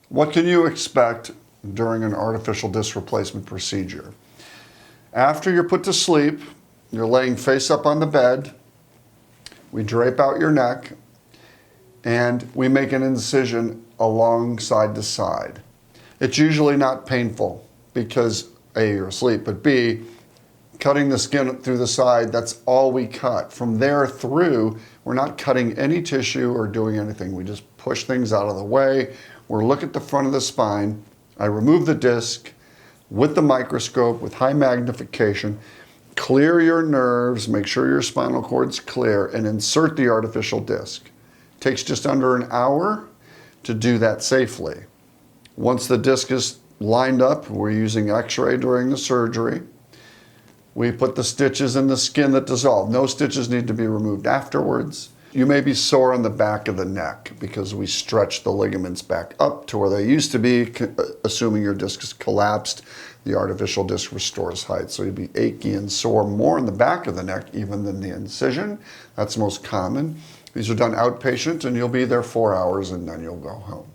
What can you expect during an artificial disc replacement procedure? After you're put to sleep, you're laying face up on the bed, we drape out your neck, and we make an incision along side to side. It's usually not painful because A, you're asleep, but B, cutting the skin through the side, that's all we cut. From there through, we're not cutting any tissue or doing anything. We just push things out of the way. We're looking at the front of the spine. I remove the disc with the microscope, with high magnification, clear your nerves, make sure your spinal cord's clear, and insert the artificial disc. It takes just under an hour to do that safely. Once the disc is lined up, we're using x-ray during the surgery. We put the stitches in the skin that dissolve. No stitches need to be removed afterwards. You may be sore on the back of the neck because we stretch the ligaments back up to where they used to be, assuming your disc is collapsed. The artificial disc restores height. So you'd be achy and sore more in the back of the neck even than the incision. That's most common. These are done outpatient and you'll be there 4 hours and then you'll go home.